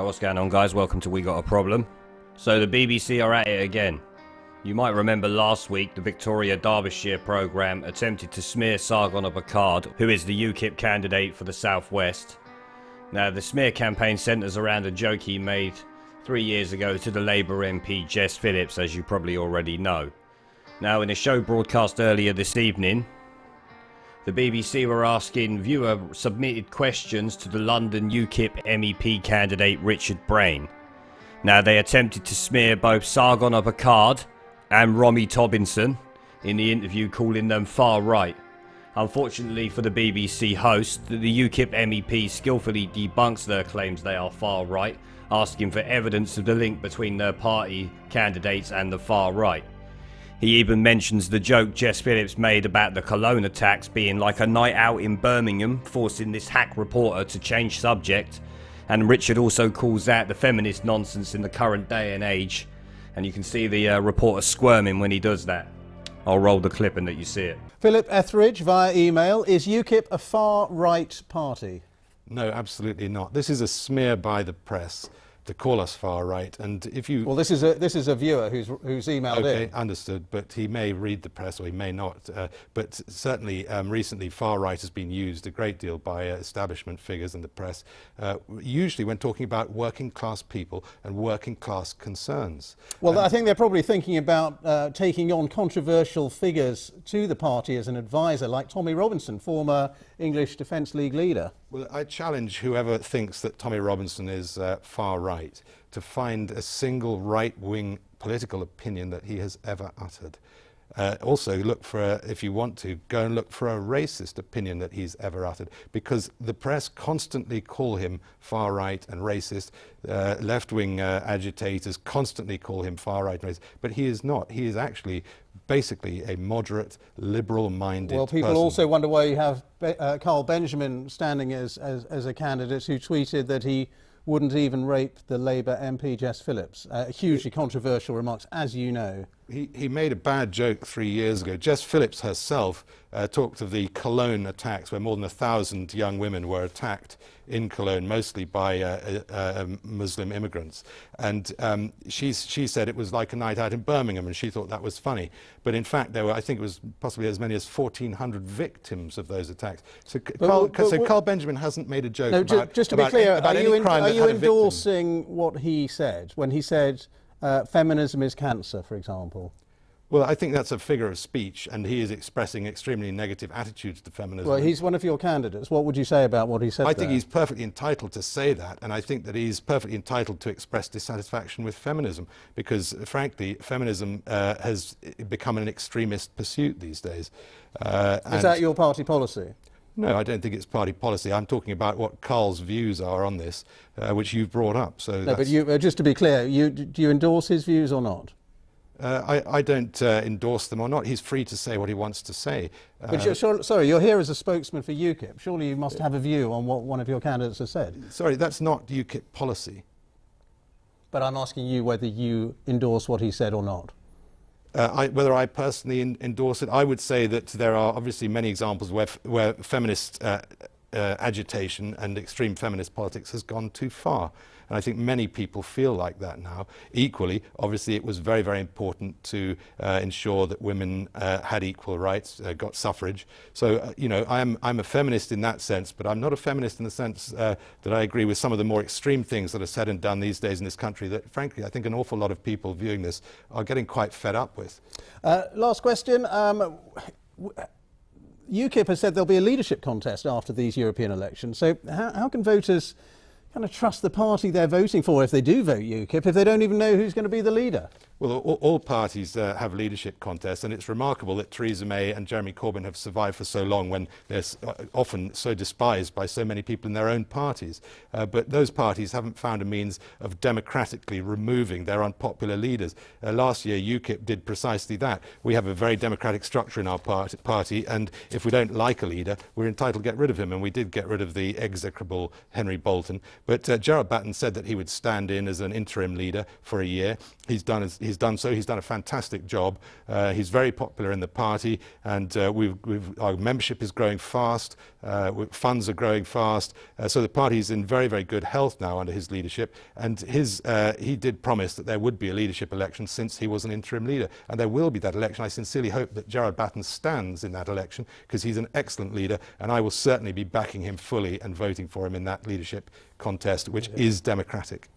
Right, what's going on, guys? Welcome to We Got a Problem. So the BBC are at it again. You might remember last week the Victoria Derbyshire programme attempted to smear Sargon Of Akkad, who is the UKIP candidate for the South West. Now, the smear campaign centres around a joke he made 3 years ago to the Labour MP Jess Phillips, as you probably already know. Now, in a show broadcast earlier this evening, the BBC were asking viewer-submitted questions to the London UKIP MEP candidate Richard Braine. Now, they attempted to smear both Sargon Of Akkad and Rommy Tobinson in the interview, calling them far-right. Unfortunately for the BBC host, the UKIP MEP skillfully debunks their claims they are far-right, asking for evidence of the link between their party candidates and the far-right. He even mentions the joke Jess Phillips made about the Cologne attacks being like a night out in Birmingham, forcing this hack reporter to change subject. And Richard also calls out the feminist nonsense in the current day and age. And you can see the reporter squirming when he does that. I'll roll the clip and let you see it. Philip Etheridge via email. Is UKIP a far-right party? No, absolutely not. This is a smear by the press to call us far right, and if you... Well, this is a viewer who's emailed in. Okay, understood, but he may read the press or he may not, but certainly recently far right has been used a great deal by establishment figures in the press, usually when talking about working class people and working class concerns. Well, I think they're probably thinking about taking on controversial figures to the party as an advisor, like Tommy Robinson, former English Defence League leader. Well, I challenge whoever thinks that Tommy Robinson is far right to find a single right-wing political opinion that he has ever uttered. Also look for, if you want to, go and look for a racist opinion that he's ever uttered, because the press constantly call him far right and racist. Left-wing agitators constantly call him far right and racist, but he is not. He is actually basically a moderate, liberal-minded person. Well, people also wonder why you have Carl Benjamin standing as a candidate who tweeted that he wouldn't even rape the Labour MP Jess Phillips. Hugely controversial remarks, as you know. He made a bad joke 3 years ago. Jess Phillips herself talked of the Cologne attacks, where more than 1,000 young women were attacked in Cologne, mostly by Muslim immigrants. And she said it was like a night out in Birmingham, and she thought that was funny. But in fact, there were, I think it was possibly as many as 1,400 victims of those attacks. So Carl Benjamin hasn't made a joke about just to be clear, about any crime that had a victim. Are you endorsing what he said when he said feminism is cancer, for example? Well, I think that's a figure of speech, and he is expressing extremely negative attitudes to feminism. Well, he's one of your candidates. What would you say about what he said I think he's perfectly entitled to say that, and I think that he's perfectly entitled to express dissatisfaction with feminism, because, frankly, feminism has become an extremist pursuit these days. Is that your party policy? No, I don't think it's party policy. I'm talking about what Carl's views are on this, which you've brought up. So no, but just to be clear, do you endorse his views or not? I don't endorse them or not. He's free to say what he wants to say. But sorry, you're here as a spokesman for UKIP. Surely you must have a view on what one of your candidates has said. Sorry, that's not UKIP policy. But I'm asking you whether you endorse what he said or not. Whether I personally endorse it, I would say that there are obviously many examples where feminist agitation and extreme feminist politics has gone too far. And I think many people feel like that now. Equally, obviously, it was very, very important to ensure that women had equal rights, got suffrage. So, you know, I'm a feminist in that sense, but I'm not a feminist in the sense that I agree with some of the more extreme things that are said and done these days in this country that, frankly, I think an awful lot of people viewing this are getting quite fed up with. Last question. UKIP has said there'll be a leadership contest after these European elections. So how can voters kind of trust the party they're voting for if they do vote UKIP, if they don't even know who's going to be the leader? Well, all parties have leadership contests, and it's remarkable that Theresa May and Jeremy Corbyn have survived for so long when they're often so despised by so many people in their own parties. But those parties haven't found a means of democratically removing their unpopular leaders. Last year, UKIP did precisely that. We have a very democratic structure in our party, and if we don't like a leader, we're entitled to get rid of him, and we did get rid of the execrable Henry Bolton. But Gerard Batten said that he would stand in as an interim leader for a year. He's done so. He's done a fantastic job. He's very popular in the party, and our membership is growing fast. Funds are growing fast. So the party is in very, very good health now under his leadership. And he did promise that there would be a leadership election since he was an interim leader. And there will be that election. I sincerely hope that Gerard Batten stands in that election, because he's an excellent leader, and I will certainly be backing him fully and voting for him in that leadership contest, which is democratic.